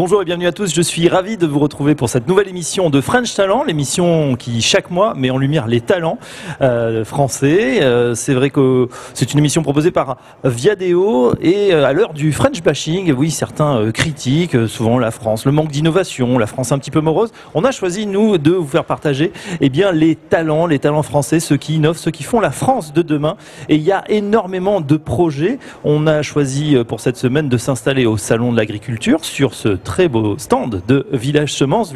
Bonjour et bienvenue à tous, je suis ravi de vous retrouver pour cette nouvelle émission de French Talent, l'émission qui chaque mois met en lumière les talents français. C'est vrai que c'est une émission proposée par Viadeo et à l'heure du French bashing, oui, certains critiquent souvent la France, le manque d'innovation, la France un petit peu morose. On a choisi, nous, de vous faire partager les talents français, ceux qui innovent, ceux qui font la France de demain. Et il y a énormément de projets. On a choisi pour cette semaine de s'installer au Salon de l'Agriculture sur ce très beau stand de Village Semences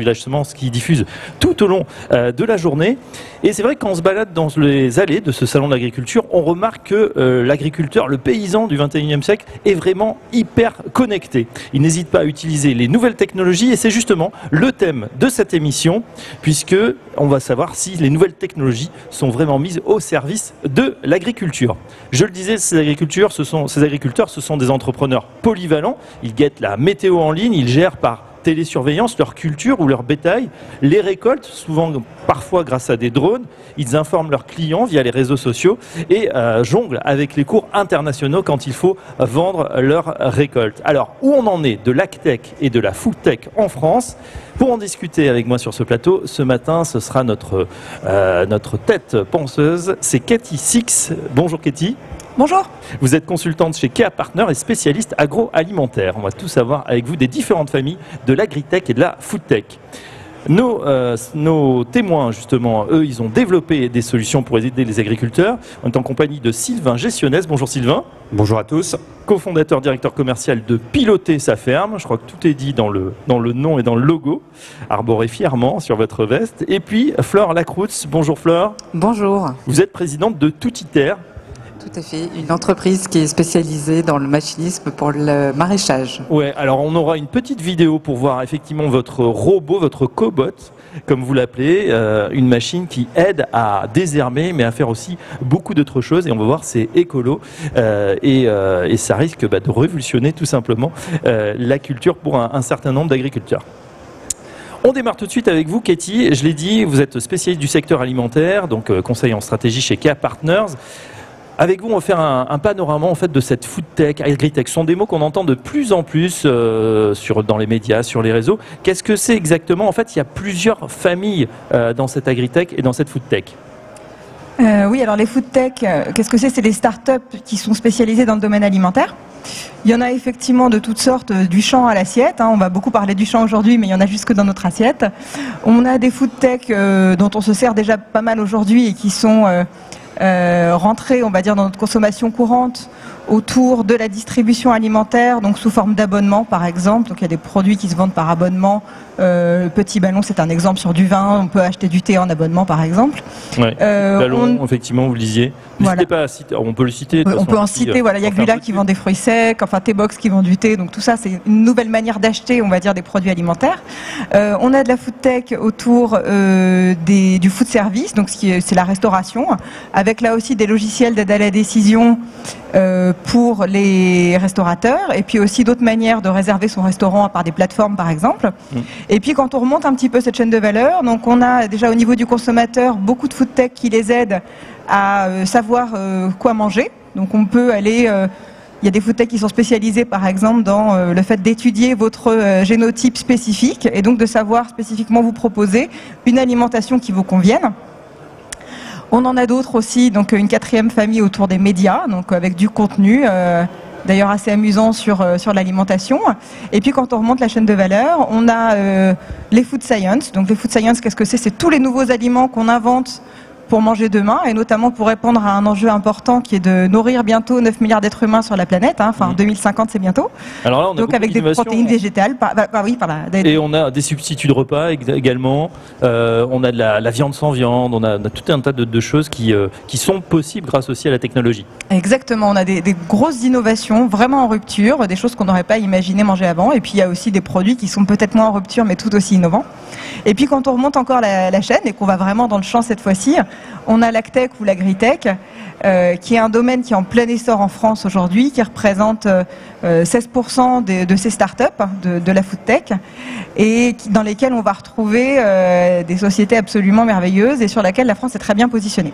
qui diffuse tout au long de la journée. Et c'est vrai que quand on se balade dans les allées de ce Salon de l'Agriculture, on remarque que l'agriculteur, le paysan du 21e siècle est vraiment hyper connecté. Il n'hésite pas à utiliser les nouvelles technologies et c'est justement le thème de cette émission puisque on va savoir si les nouvelles technologies sont vraiment mises au service de l'agriculture. Je le disais, ces agriculteurs, ce sont des entrepreneurs polyvalents. Ils guettent la météo en ligne, ils gèrent par télésurveillance leur culture ou leur bétail, les récoltes, parfois grâce à des drones, ils informent leurs clients via les réseaux sociaux et jonglent avec les cours internationaux quand il faut vendre leurs récoltes. Alors, où on en est de l'agtech et de la foodtech en France? Pour en discuter avec moi sur ce plateau, ce matin, ce sera notre tête penseuse, c'est Katie Six. Bonjour Katie. Bonjour. Vous êtes consultante chez Kea Partners et spécialiste agroalimentaire. On va tout savoir avec vous des différentes familles de l'agritech et de la foodtech. Nos témoins, justement, eux, ils ont développé des solutions pour aider les agriculteurs. On est en compagnie de Sylvain Gestionès. Bonjour Sylvain. Bonjour à tous. Cofondateur, directeur commercial de Piloter sa ferme. Je crois que tout est dit dans le nom et dans le logo. Arboré fièrement sur votre veste. Et puis Flore Lacroutz. Bonjour Flore. Bonjour. Vous êtes présidente de Toutiter. Tout à fait, une entreprise qui est spécialisée dans le machinisme pour le maraîchage. Ouais, alors on aura une petite vidéo pour voir effectivement votre robot, votre cobot, comme vous l'appelez, une machine qui aide à désherber, mais à faire aussi beaucoup d'autres choses. Et on va voir, c'est écolo et ça risque de révolutionner tout simplement la culture pour un certain nombre d'agriculteurs. On démarre tout de suite avec vous, Katie. Je l'ai dit, vous êtes spécialiste du secteur alimentaire, donc conseiller en stratégie chez Kea Partners. Avec vous, on va faire un panorama en fait de cette foodtech, agritech. Ce sont des mots qu'on entend de plus en plus dans les médias, sur les réseaux. Qu'est-ce que c'est exactement? En fait, il y a plusieurs familles dans cette agritech et dans cette foodtech. Oui, alors les foodtech, qu'est-ce que c'est? C'est des startups qui sont spécialisées dans le domaine alimentaire. Il y en a effectivement de toutes sortes, du champ à l'assiette. On va beaucoup parler du champ aujourd'hui, mais il y en a jusque dans notre assiette. On a des foodtech dont on se sert déjà pas mal aujourd'hui et qui sont rentrées, on va dire, dans notre consommation courante autour de la distribution alimentaire, donc sous forme d'abonnement par exemple. Donc il y a des produits qui se vendent par abonnement. Petit ballon, c'est un exemple sur du vin. On peut acheter du thé en abonnement par exemple. Ouais, ballon, effectivement, vous le disiez. N'hésitez pas à citer, on peut le citer. On peut en citer, voilà. Il y a Gula qui vend des fruits secs, enfin T-Box qui vend du thé. Donc tout ça, c'est une nouvelle manière d'acheter, on va dire, des produits alimentaires. On a de la foodtech autour du food service, donc c'est la restauration, avec là aussi des logiciels d'aide à la décision pour les restaurateurs, et puis aussi d'autres manières de réserver son restaurant à part des plateformes par exemple. Et puis quand on remonte un petit peu cette chaîne de valeur, donc on a déjà au niveau du consommateur beaucoup de foodtech qui les aident à savoir quoi manger. Donc on peut aller, il y a des foodtech qui sont spécialisés par exemple dans le fait d'étudier votre génotype spécifique et donc de savoir spécifiquement vous proposer une alimentation qui vous convienne. On en a d'autres aussi, donc une quatrième famille autour des médias, donc avec du contenu, d'ailleurs assez amusant sur l'alimentation. Et puis quand on remonte la chaîne de valeur, on a les food science. Donc les food science, qu'est-ce que c'est? C'est tous les nouveaux aliments qu'on invente pour manger demain, et notamment pour répondre à un enjeu important qui est de nourrir bientôt 9 milliards d'êtres humains sur la planète. Enfin, 2050, c'est bientôt. Alors là, on a donc avec des protéines végétales. Et on a des substituts de repas également. On a de la viande sans viande. On a tout un tas de choses qui sont possibles grâce aussi à la technologie. Exactement. On a des grosses innovations vraiment en rupture, des choses qu'on n'aurait pas imaginé manger avant. Et puis il y a aussi des produits qui sont peut-être moins en rupture, mais tout aussi innovants. Et puis quand on remonte encore la chaîne et qu'on va vraiment dans le champ cette fois-ci, on a l'agtech ou l'agritech, qui est un domaine qui est en plein essor en France aujourd'hui, qui représente 16% de ces startups, de la foodtech, et dans lesquelles on va retrouver des sociétés absolument merveilleuses et sur lesquelles la France est très bien positionnée.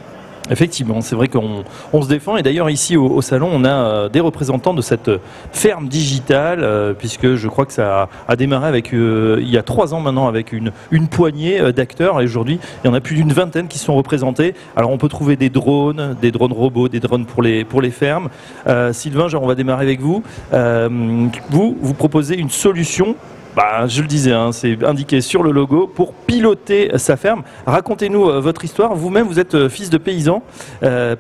Effectivement, c'est vrai qu'on se défend et d'ailleurs ici au salon on a des représentants de cette ferme digitale puisque je crois que ça a démarré avec il y a 3 ans maintenant avec une poignée d'acteurs et aujourd'hui il y en a plus d'une vingtaine qui sont représentés. Alors on peut trouver des drones robots, des drones pour les fermes. Sylvain, on va démarrer avec vous. Vous proposez une solution. Je le disais, hein, c'est indiqué sur le logo, pour piloter sa ferme. Racontez-nous votre histoire. Vous-même, vous êtes fils de paysan,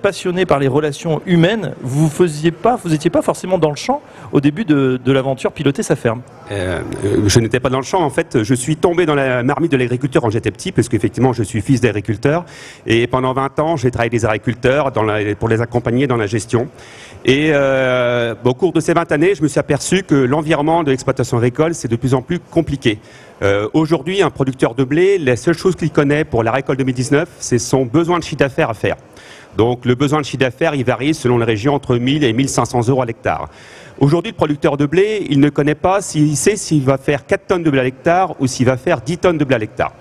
passionné par les relations humaines. Vous étiez pas forcément dans le champ au début de l'aventure piloter sa ferme. Je n'étais pas dans le champ. En fait, je suis tombé dans la marmite de l'agriculteur quand j'étais petit, parce qu'effectivement, je suis fils d'agriculteur. Et pendant 20 ans, j'ai travaillé avec des agriculteurs pour les accompagner dans la gestion. Et au cours de ces 20 années, je me suis aperçu que l'environnement de l'exploitation agricole, c'est de plus en plus compliqué. Aujourd'hui, un producteur de blé, la seule chose qu'il connaît pour la récolte 2019, c'est son besoin de chiffre d'affaires à faire. Donc le besoin de chiffre d'affaires, il varie selon les régions entre 1000 et 1500 € à l'hectare. Aujourd'hui, le producteur de blé, il ne connaît pas s'il sait s'il va faire 4 tonnes de blé à l'hectare ou s'il va faire 10 tonnes de blé à l'hectare.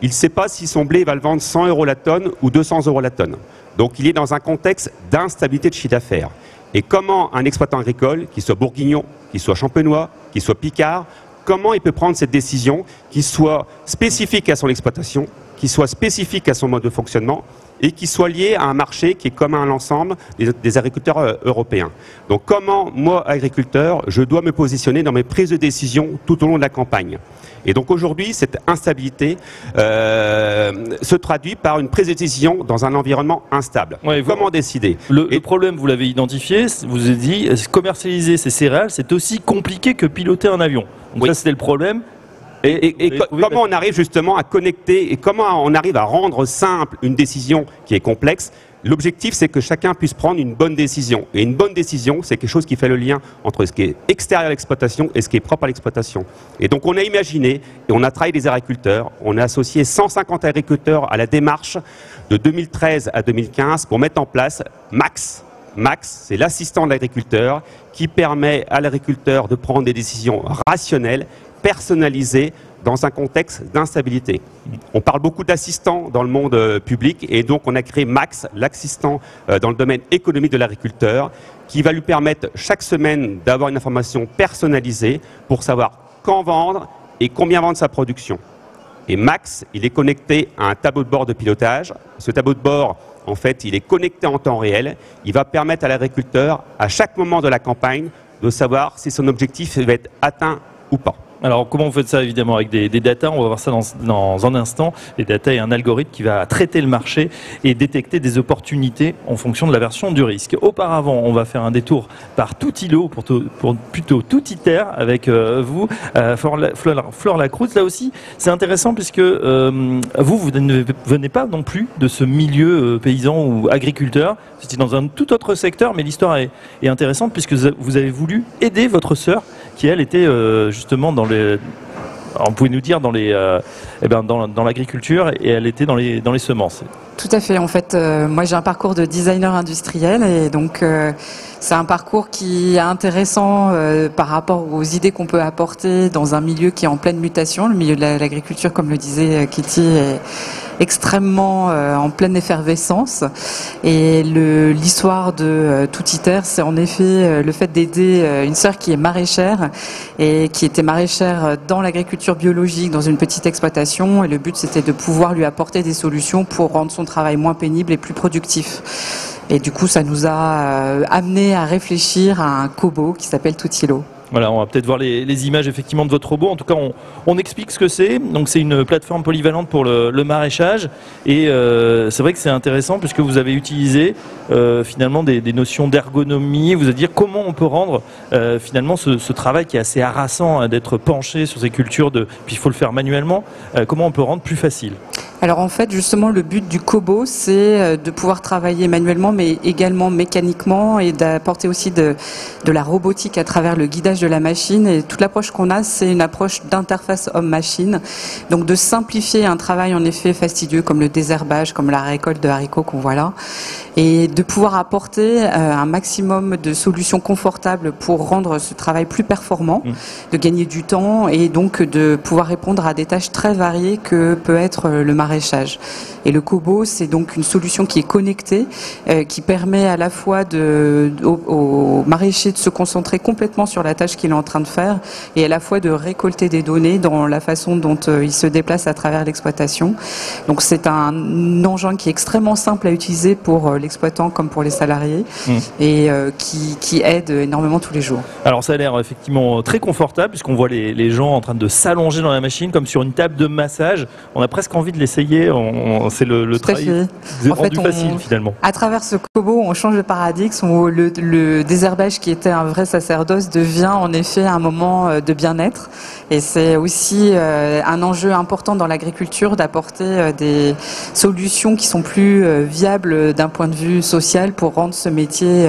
Il ne sait pas si son blé va le vendre 100 € la tonne ou 200 € la tonne. Donc il est dans un contexte d'instabilité de chiffre d'affaires. Et comment un exploitant agricole, qu'il soit bourguignon, qu'il soit champenois, qu'il soit picard, comment il peut prendre cette décision qui soit spécifique à son exploitation, qui soit spécifique à son mode de fonctionnement et qui soit lié à un marché qui est commun à l'ensemble des agriculteurs européens. Donc comment, moi, agriculteur, je dois me positionner dans mes prises de décision tout au long de la campagne. Et donc aujourd'hui, cette instabilité se traduit par une prise de décision dans un environnement instable. Ouais, comment décider? Le problème, vous l'avez identifié, vous avez dit, commercialiser ces céréales, c'est aussi compliqué que piloter un avion. Donc ça, c'était le problème. Et comment on arrive justement à connecter et comment on arrive à rendre simple une décision qui est complexe? L'objectif, c'est que chacun puisse prendre une bonne décision. Et une bonne décision, c'est quelque chose qui fait le lien entre ce qui est extérieur à l'exploitation et ce qui est propre à l'exploitation. Et donc, on a imaginé, et on a travaillé des agriculteurs, on a associé 150 agriculteurs à la démarche de 2013 à 2015 pour mettre en place Max. Max, c'est l'assistant de l'agriculteur qui permet à l'agriculteur de prendre des décisions rationnelles, personnalisées, dans un contexte d'instabilité. On parle beaucoup d'assistants dans le monde public et donc on a créé Max, l'assistant dans le domaine économique de l'agriculteur, qui va lui permettre chaque semaine d'avoir une information personnalisée pour savoir quand vendre et combien vendre sa production. Et Max, il est connecté à un tableau de bord de pilotage. Ce tableau de bord, en fait, il est connecté en temps réel. Il va permettre à l'agriculteur, à chaque moment de la campagne, de savoir si son objectif va être atteint ou pas. Alors comment vous faites ça évidemment avec des data, on va voir ça dans un instant. Les data est un algorithme qui va traiter le marché et détecter des opportunités en fonction de la version du risque. Auparavant, on va faire un détour par Toutilo pour plutôt Toutiter avec vous, Flore Lacroute. Là aussi, c'est intéressant puisque vous ne venez pas non plus de ce milieu paysan ou agriculteur. C'était dans un tout autre secteur, mais l'histoire est intéressante puisque vous avez voulu aider votre sœur qui elle était justement dans on pouvait nous dire dans l'agriculture et elle était dans les semences. Tout à fait. En fait, moi j'ai un parcours de designer industriel et donc c'est un parcours qui est intéressant par rapport aux idées qu'on peut apporter dans un milieu qui est en pleine mutation. Le milieu de l'agriculture, comme le disait Kitty, est extrêmement en pleine effervescence. Et l'histoire de Toutiter, c'est en effet le fait d'aider une sœur qui est maraîchère et qui était maraîchère dans l'agriculture biologique, dans une petite exploitation. Et le but, c'était de pouvoir lui apporter des solutions pour rendre son travail moins pénible et plus productif. Et du coup, ça nous a amené à réfléchir à un cobo qui s'appelle Toutilo. Voilà, on va peut-être voir les images effectivement de votre robot. En tout cas, on explique ce que c'est. Donc, c'est une plateforme polyvalente pour le maraîchage. Et c'est vrai que c'est intéressant puisque vous avez utilisé finalement des notions d'ergonomie. Vous allez dire comment on peut rendre finalement ce travail qui est assez harassant d'être penché sur ces cultures. Puis il faut le faire manuellement. Comment on peut rendre plus facile? Alors en fait, justement, le but du cobo, c'est de pouvoir travailler manuellement, mais également mécaniquement, et d'apporter aussi de la robotique à travers le guidage de la machine. Et toute l'approche qu'on a, c'est une approche d'interface homme-machine. Donc de simplifier un travail en effet fastidieux, comme le désherbage, comme la récolte de haricots qu'on voit là, et de pouvoir apporter un maximum de solutions confortables pour rendre ce travail plus performant, de gagner du temps, et donc de pouvoir répondre à des tâches très variées que peut être le maraîchage maraîchage. Et le Kobo, c'est donc une solution qui est connectée, qui permet à la fois au maraîcher de se concentrer complètement sur la tâche qu'il est en train de faire et à la fois de récolter des données dans la façon dont il se déplace à travers l'exploitation. Donc c'est un engin qui est extrêmement simple à utiliser pour l'exploitant comme pour les salariés et qui aide énormément tous les jours. Alors ça a l'air effectivement très confortable puisqu'on voit les gens en train de s'allonger dans la machine comme sur une table de massage. On a presque envie de l'essayer. C'est le travail rendu facile finalement. À travers ce Kobo, on change de paradigme où le désherbage qui était un vrai sacerdoce devient en effet un moment de bien-être. Et c'est aussi un enjeu important dans l'agriculture d'apporter des solutions qui sont plus viables d'un point de vue social pour rendre ce métier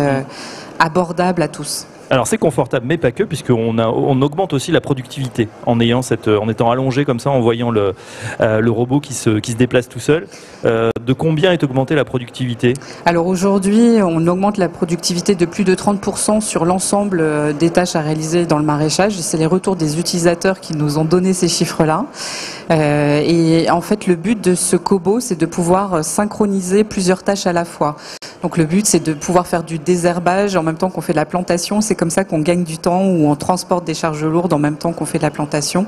abordable à tous. Alors c'est confortable, mais pas que, puisqu'on augmente aussi la productivité en étant allongé comme ça, en voyant le robot qui se déplace tout seul. De combien est augmentée la productivité? Alors aujourd'hui, on augmente la productivité de plus de 30% sur l'ensemble des tâches à réaliser dans le maraîchage. C'est les retours des utilisateurs qui nous ont donné ces chiffres-là. Et en fait, le but de ce Kobo, c'est de pouvoir synchroniser plusieurs tâches à la fois. Donc le but, c'est de pouvoir faire du désherbage en même temps qu'on fait de la plantation. C'est comme ça qu'on gagne du temps, où on transporte des charges lourdes en même temps qu'on fait de la plantation.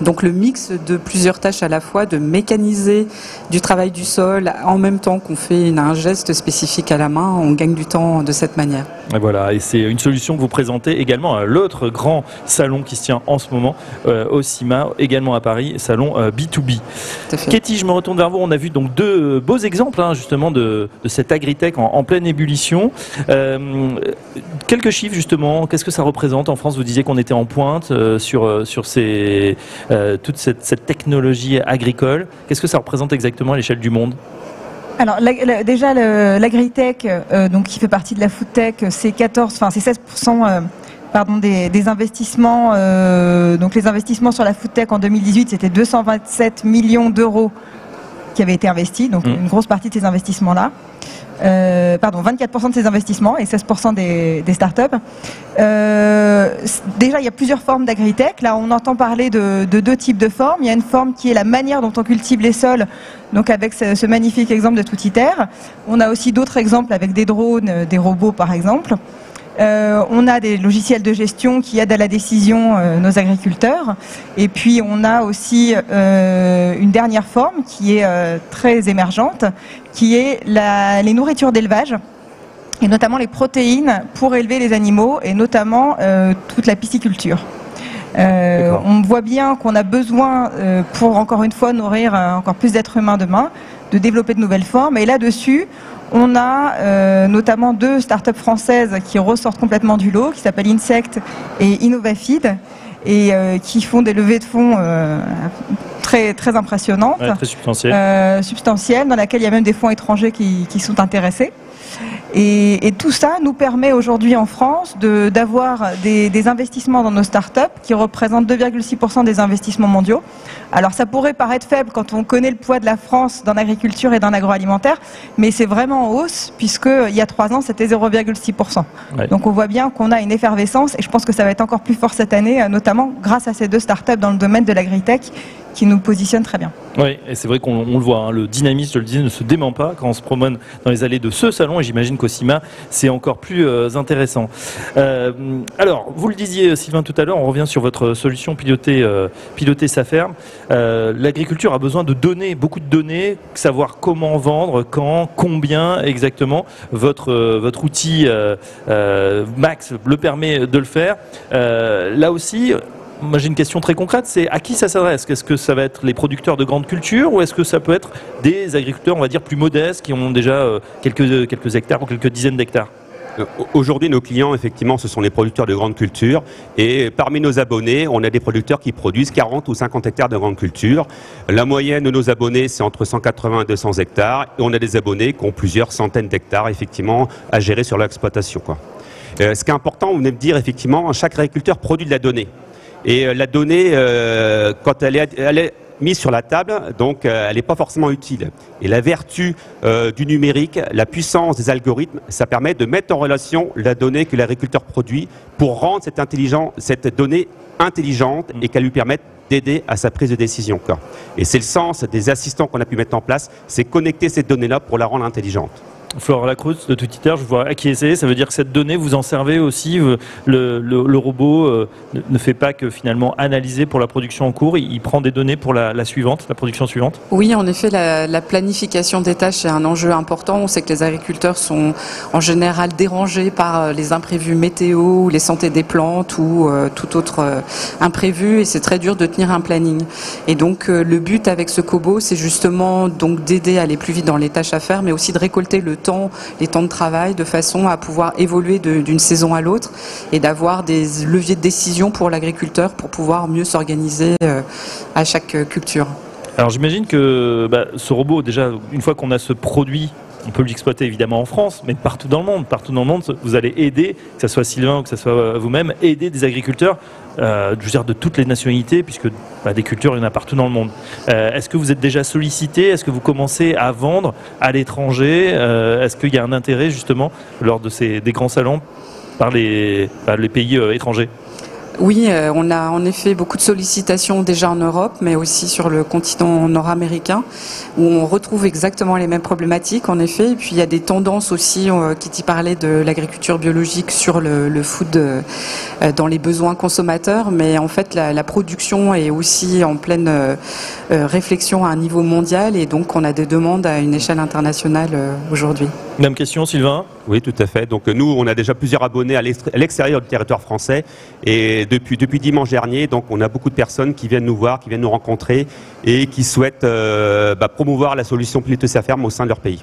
Donc le mix de plusieurs tâches à la fois, de mécaniser du travail du sol en même temps qu'on fait un geste spécifique à la main, on gagne du temps de cette manière. Et voilà, et c'est une solution que vous présentez également à l'autre grand salon qui se tient en ce moment au CIMA, également à Paris, salon B2B. Katie, je me retourne vers vous. On a vu donc deux beaux exemples justement de cette agritech en pleine ébullition. Quelques chiffres justement, qu'est-ce que ça représente en France? Vous disiez qu'on était en pointe sur toute cette technologie agricole. Qu'est-ce que ça représente exactement à l'échelle du monde? Alors déjà l'agritech, donc qui fait partie de la foodtech, c'est 16% des investissements. Donc les investissements sur la foodtech en 2018, c'était 227 millions d'euros qui avaient été investis, donc une grosse partie de ces investissements-là. 24% de ces investissements et 16% des startups. Déjà, il y a plusieurs formes d'agritech. Là, on entend parler de deux types de formes. Il y a une forme qui est la manière dont on cultive les sols, donc avec ce magnifique exemple de Toutiterre. On a aussi d'autres exemples avec des drones, des robots par exemple. On a des logiciels de gestion qui aident à la décision nos agriculteurs. Et puis on a aussi une dernière forme qui est très émergente, qui est les nourritures d'élevage, et notamment les protéines pour élever les animaux, et notamment toute la pisciculture. On voit bien qu'on a besoin, pour encore une fois nourrir encore plus d'êtres humains demain, de développer de nouvelles formes. Et là-dessus, on a notamment deux startups françaises qui ressortent complètement du lot, qui s'appellent Insect et Innovafeed, et qui font des levées de fonds très, très impressionnantes, très substantielles, dans laquelle il y a même des fonds étrangers qui sont intéressés. Et tout ça nous permet aujourd'hui en France d'avoir des investissements dans nos startups qui représentent 2,6% des investissements mondiaux. Alors ça pourrait paraître faible quand on connaît le poids de la France dans l'agriculture et dans l'agroalimentaire, mais c'est vraiment en hausse puisqu'il y a 3 ans c'était 0,6%. Ouais. Donc on voit bien qu'on a une effervescence et je pense que ça va être encore plus fort cette année, notamment grâce à ces deux startups dans le domaine de l'agritech qui nous positionnent très bien. Oui, et c'est vrai qu'on le voit, le dynamisme, je le disais, ne se dément pas quand on se promène dans les allées de ce salon, et j'imagine qu'au CIMA, c'est encore plus intéressant. Alors, vous le disiez, Sylvain, tout à l'heure, on revient sur votre solution piloter sa ferme. L'agriculture a besoin de données, beaucoup de données, savoir comment vendre, quand, combien exactement. Votre outil Max le permet de le faire. Là aussi, moi j'ai une question très concrète, c'est à qui ça s'adresse? Est-ce que ça va être les producteurs de grandes cultures ou est-ce que ça peut être des agriculteurs, on va dire, plus modestes qui ont déjà quelques hectares ou quelques dizaines d'hectares? Aujourd'hui, nos clients, effectivement, ce sont les producteurs de grandes cultures. Et parmi nos abonnés, on a des producteurs qui produisent 40 ou 50 hectares de grandes cultures. La moyenne de nos abonnés, c'est entre 180 et 200 hectares. Et on a des abonnés qui ont plusieurs centaines d'hectares, effectivement, à gérer sur leur exploitation, quoi. Ce qui est important, vous venez de dire, effectivement, chaque agriculteur produit de la donnée. Et la donnée, quand elle est mise sur la table, donc elle n'est pas forcément utile. Et la vertu du numérique, la puissance des algorithmes, ça permet de mettre en relation la donnée que l'agriculteur produit pour rendre cette donnée intelligente et qu'elle lui permette d'aider à sa prise de décision, quoi. Et c'est le sens des assistants qu'on a pu mettre en place, c'est connecter cette donnée-là pour la rendre intelligente. Flore Lacroute de Twitter, je vois acquiescer, ça veut dire que cette donnée, vous en servez aussi, le robot ne fait pas que finalement analyser pour la production en cours, il prend des données pour la suivante, la production suivante? Oui, en effet, la planification des tâches est un enjeu important. On sait que les agriculteurs sont en général dérangés par les imprévus météo, les santé des plantes ou tout autre imprévu, et c'est très dur de tenir un planning. Et donc le but avec ce Kobo, c'est justement donc d'aider à aller plus vite dans les tâches à faire, mais aussi de récolter les temps de travail de façon à pouvoir évoluer d'une saison à l'autre et d'avoir des leviers de décision pour l'agriculteur pour pouvoir mieux s'organiser à chaque culture. Alors j'imagine que ce robot, déjà, une fois qu'on a ce produit, on peut l'exploiter évidemment en France, mais partout dans le monde. Partout dans le monde, vous allez aider, que ce soit Sylvain ou que ce soit vous-même, aider des agriculteurs, je veux dire de toutes les nationalités, puisque des cultures, il y en a partout dans le monde. Est-ce que vous êtes déjà sollicité? Est-ce que vous commencez à vendre à l'étranger? Est-ce qu'il y a un intérêt justement lors de des grands salons par les pays étrangers? Oui, on a en effet beaucoup de sollicitations déjà en Europe, mais aussi sur le continent nord-américain, où on retrouve exactement les mêmes problématiques, en effet. Et puis il y a des tendances aussi, Kitty parlait de l'agriculture biologique sur le food dans les besoins consommateurs, mais en fait la production est aussi en pleine réflexion à un niveau mondial, et donc on a des demandes à une échelle internationale aujourd'hui. Même question, Sylvain? Oui, tout à fait. Donc nous, on a déjà plusieurs abonnés à l'extérieur du territoire français, et depuis dimanche dernier, donc on a beaucoup de personnes qui viennent nous voir, qui viennent nous rencontrer et qui souhaitent promouvoir la solution Piloter sa ferme au sein de leur pays.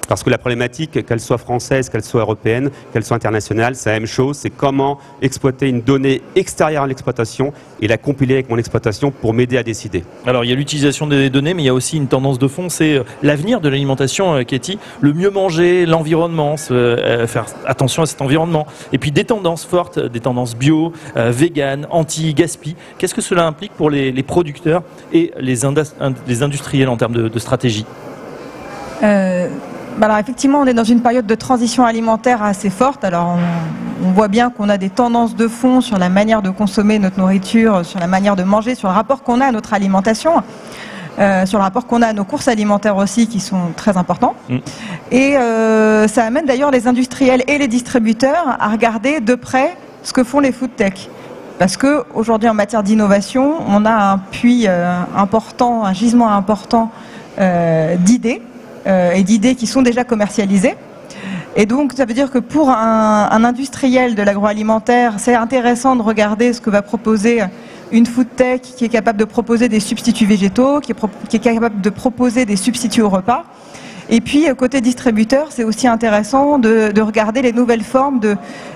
Parce que la problématique, qu'elle soit française, qu'elle soit européenne, qu'elle soit internationale, c'est la même chose, c'est comment exploiter une donnée extérieure à l'exploitation et la compiler avec mon exploitation pour m'aider à décider. Alors il y a l'utilisation des données, mais il y a aussi une tendance de fond, c'est l'avenir de l'alimentation, Katie. Le mieux manger, l'environnement, faire attention à cet environnement. Et puis des tendances fortes, des tendances bio, vegan, anti-gaspi. Qu'est-ce que cela implique pour les producteurs et les industriels en termes de stratégie? Alors effectivement, on est dans une période de transition alimentaire assez forte. Alors on voit bien qu'on a des tendances de fond sur la manière de consommer notre nourriture, sur la manière de manger, sur le rapport qu'on a à notre alimentation, sur le rapport qu'on a à nos courses alimentaires aussi, qui sont très importants. Et ça amène d'ailleurs les industriels et les distributeurs à regarder de près ce que font les food tech. Parce qu'aujourd'hui, en matière d'innovation, on a un puits important, un gisement important d'idées, et d'idées qui sont déjà commercialisées. Et donc ça veut dire que pour un industriel de l'agroalimentaire, c'est intéressant de regarder ce que va proposer une food tech qui est capable de proposer des substituts végétaux, qui est capable de proposer des substituts au repas. Et puis côté distributeur, c'est aussi intéressant de regarder les nouvelles formes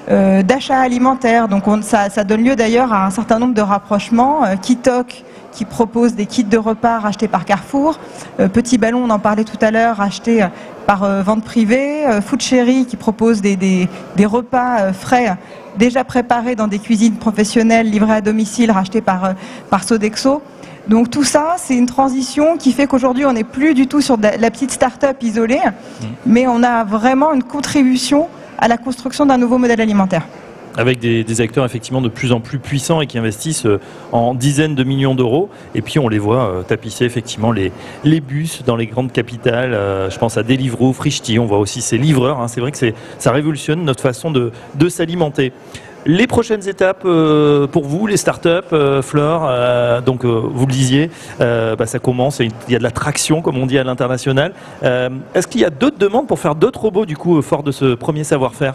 d'achat alimentaire. Donc ça donne lieu d'ailleurs à un certain nombre de rapprochements. Kitoc, qui propose des kits de repas rachetés par Carrefour, Petit Ballon, on en parlait tout à l'heure, rachetés par vente privée, Food Chéri qui propose des repas frais déjà préparés dans des cuisines professionnelles livrés à domicile rachetés par Sodexo. Donc tout ça, c'est une transition qui fait qu'aujourd'hui on n'est plus du tout sur la petite start-up isolée, mais on a vraiment une contribution à la construction d'un nouveau modèle alimentaire. Avec des acteurs effectivement de plus en plus puissants et qui investissent en dizaines de millions d'euros. Et puis on les voit tapisser effectivement les bus dans les grandes capitales. Je pense à Deliveroo, Frischti, on voit aussi ces livreurs. C'est vrai que ça révolutionne notre façon de s'alimenter. Les prochaines étapes pour vous, les startups, Flore, donc vous le disiez, ça commence, il y a de la traction comme on dit à l'international. Est-ce qu'il y a d'autres demandes pour faire d'autres robots du coup, fort de ce premier savoir-faire ?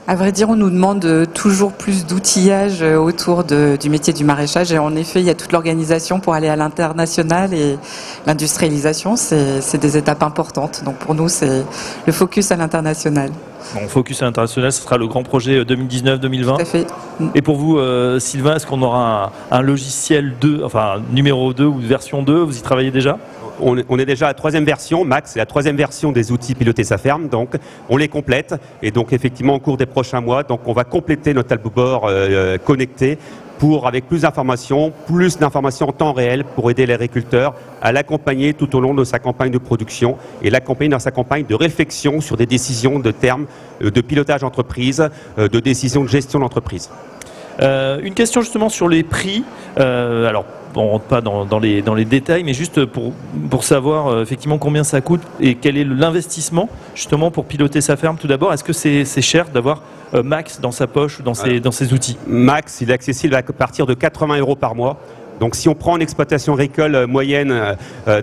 À vrai dire, on nous demande toujours plus d'outillage autour du métier du maraîchage, et en effet, il y a toute l'organisation pour aller à l'international, et l'industrialisation, c'est des étapes importantes. Donc pour nous, c'est le focus à l'international. Bon, focus à l'international, ce sera le grand projet 2019-2020. Tout à fait. Et pour vous, Sylvain, est-ce qu'on aura un logiciel 2, enfin numéro 2 ou version 2 ? Vous y travaillez déjà ? On est déjà à la 3e version, Max, c'est la 3e version des outils Piloter sa ferme, donc on les complète, et donc effectivement au cours des prochains mois, donc on va compléter notre tableau de bord connecté avec plus d'informations en temps réel pour aider les agriculteurs à l'accompagner tout au long de sa campagne de production et l'accompagner dans sa campagne de réflexion sur des décisions de termes de pilotage d'entreprise, de décisions de gestion d'entreprise. Une question justement sur les prix. Alors, rentre pas dans les détails, mais juste pour savoir effectivement combien ça coûte et quel est l'investissement justement pour piloter sa ferme tout d'abord. Est-ce que c'est cher d'avoir Max dans sa poche ou dans ses outils? Max, il est accessible à partir de 80 € par mois. Donc si on prend une exploitation agricole moyenne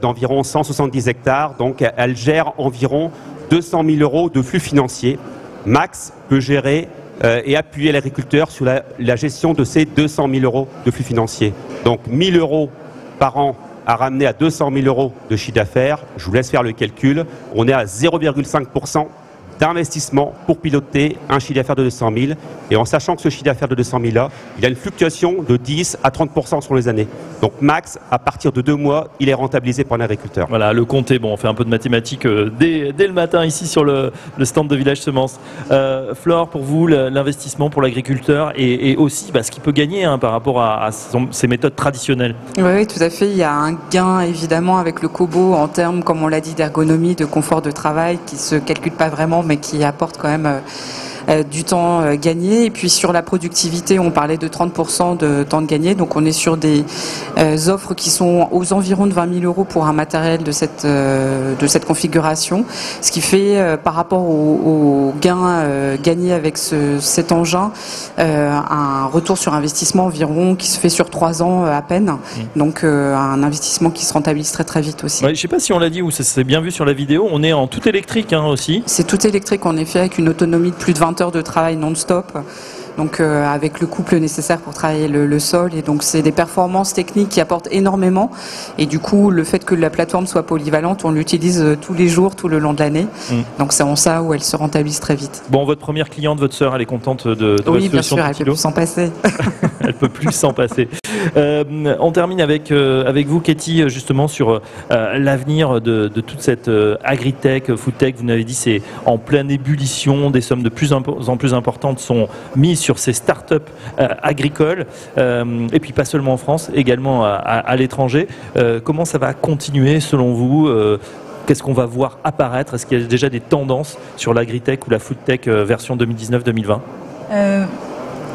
d'environ 170 hectares, donc elle gère environ 200 000 € de flux financiers. Max peut gérer et appuyer l'agriculteur sur la gestion de ces 200 000 € de flux financiers. Donc 1 000 € par an à ramener à 200 000 € de chiffre d'affaires. Je vous laisse faire le calcul. On est à 0,5% d'investissement pour piloter un chiffre d'affaires de 200 000. Et en sachant que ce chiffre d'affaires de 200 000 là, il a une fluctuation de 10 à 30% sur les années. Donc max, à partir de 2 mois, il est rentabilisé pour un agriculteur. Voilà, le compte est bon. On fait un peu de mathématiques dès le matin ici sur le stand de Village Semences. Flore, pour vous, l'investissement pour l'agriculteur et aussi ce qu'il peut gagner par rapport à ces méthodes traditionnelles. Oui, tout à fait. Il y a un gain évidemment avec le Kobo en termes, comme on l'a dit, d'ergonomie, de confort de travail qui se calcule pas vraiment, mais qui apporte quand même du temps gagné. Et puis sur la productivité, on parlait de 30% de temps de gagné. Donc on est sur des offres qui sont aux environs de 20 000 € pour un matériel de cette configuration. Ce qui fait par rapport aux gains gagnés avec cet engin, un retour sur investissement environ qui se fait sur 3 ans à peine. Donc un investissement qui se rentabilise très très vite aussi. Ouais, je ne sais pas si on l'a dit ou ça s'est bien vu sur la vidéo, on est en tout électrique aussi. C'est tout électrique en effet, avec une autonomie de plus de 20 heures de travail non-stop, donc avec le couple nécessaire pour travailler le sol, et donc c'est des performances techniques qui apportent énormément, et du coup le fait que la plateforme soit polyvalente, on l'utilise tous les jours, tout le long de l'année, donc c'est en ça où elle se rentabilise très vite. Bon, votre première cliente, votre sœur, elle est contente de votre Oui, bien solution sûr, elle peut plus s'en passer. Elle peut plus s'en passer. On termine avec vous, Katie, justement sur l'avenir de toute cette agritech, foodtech. Vous m'avez dit c'est en pleine ébullition, des sommes de plus en plus importantes sont mises sur ces startups agricoles, et puis pas seulement en France, également à l'étranger. Comment ça va continuer selon vous? Qu'est-ce qu'on va voir apparaître? Est-ce qu'il y a déjà des tendances sur l'agritech ou la foodtech version 2019-2020?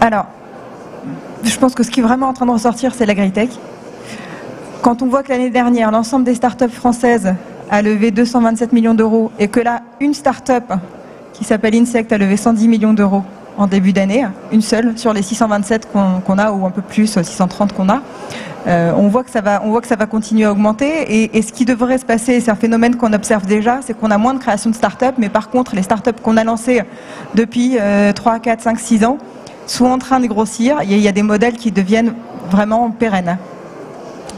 Alors, je pense que ce qui est vraiment en train de ressortir, c'est l'agritech. Quand on voit que l'année dernière, l'ensemble des startups françaises a levé 227 millions d'euros et que là, une startup qui s'appelle Insect a levé 110 millions d'euros en début d'année, une seule sur les 627 qu'on a, ou un peu plus, 630 qu'on a, on voit que ça va continuer à augmenter. Et ce qui devrait se passer, c'est un phénomène qu'on observe déjà, c'est qu'on a moins de création de startups, mais par contre, les startups qu'on a lancées depuis 3, 4, 5, 6 ans sont en train de grossir. Il y a des modèles qui deviennent vraiment pérennes.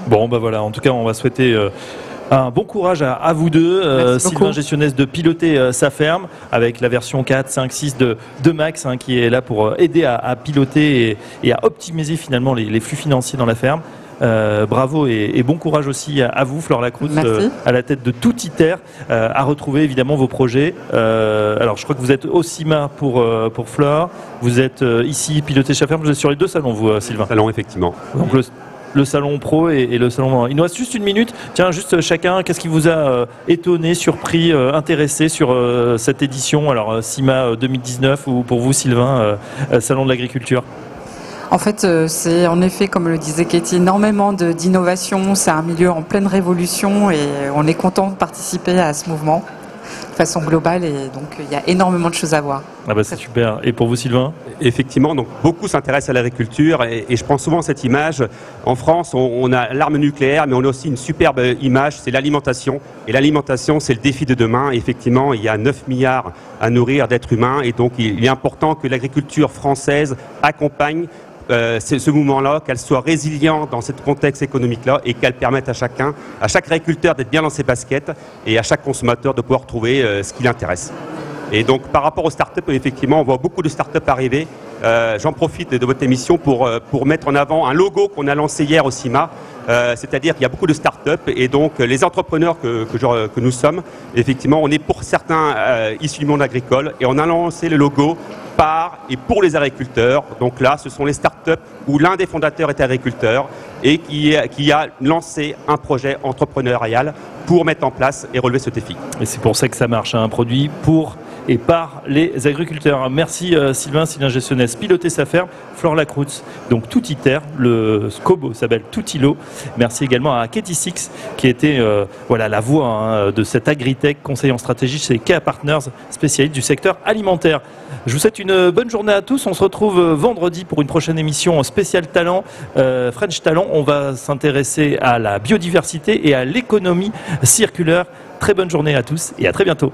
Bon, voilà, en tout cas, on va souhaiter un bon courage à vous deux, Sylvain Gestionnès, de piloter sa ferme avec la version 4, 5, 6 de Max, qui est là pour aider à piloter et à optimiser finalement les flux financiers dans la ferme. Bravo et bon courage aussi à vous, Flore Lacroute, à la tête de tout ITER, à retrouver évidemment vos projets. Alors je crois que vous êtes au CIMA pour Flore, vous êtes ici piloté chez la ferme, vous êtes sur les deux salons, vous, Sylvain. Salon, effectivement. Donc le salon pro et le salon... Il nous reste juste une minute. Tiens, juste chacun, qu'est-ce qui vous a étonné, surpris, intéressé sur cette édition? Alors CIMA 2019 ou pour vous, Sylvain, Salon de l'agriculture? En fait, c'est en effet, comme le disait Katie, énormément d'innovation. C'est un milieu en pleine révolution et on est content de participer à ce mouvement de façon globale, et donc il y a énormément de choses à voir. C'est super. Et pour vous, Sylvain? Effectivement, donc beaucoup s'intéressent à l'agriculture et je prends souvent cette image. En France, on a l'arme nucléaire, mais on a aussi une superbe image, c'est l'alimentation. Et l'alimentation, c'est le défi de demain. Et effectivement, il y a 9 milliards à nourrir d'êtres humains, et donc il est important que l'agriculture française accompagne ce mouvement-là, qu'elle soit résiliente dans ce contexte économique-là et qu'elle permette à chaque agriculteur d'être bien dans ses baskets et à chaque consommateur de pouvoir trouver ce qui l'intéresse. Et donc par rapport aux startups, effectivement, on voit beaucoup de startups arriver. J'en profite de votre émission pour mettre en avant un logo qu'on a lancé hier au CIMA. C'est-à-dire qu'il y a beaucoup de startups et donc les entrepreneurs que nous sommes, effectivement, on est pour certains issus du monde agricole et on a lancé le logo par et pour les agriculteurs. Donc là, ce sont les startups où l'un des fondateurs est agriculteur et qui a lancé un projet entrepreneurial pour mettre en place et relever ce défi. Et c'est pour ça que ça marche, un produit pour et par les agriculteurs. Merci Sylvain Gessonès, piloter sa ferme, Flore Lacroute, donc Toutiter, le SCOBO s'appelle Toutilo. Merci également à Katie Six qui était la voix de cette agritech, conseiller en stratégie chez KA Partners, spécialiste du secteur alimentaire. Je vous souhaite une bonne journée à tous. On se retrouve vendredi pour une prochaine émission spéciale talent, French Talent. On va s'intéresser à la biodiversité et à l'économie circulaire. Très bonne journée à tous et à très bientôt.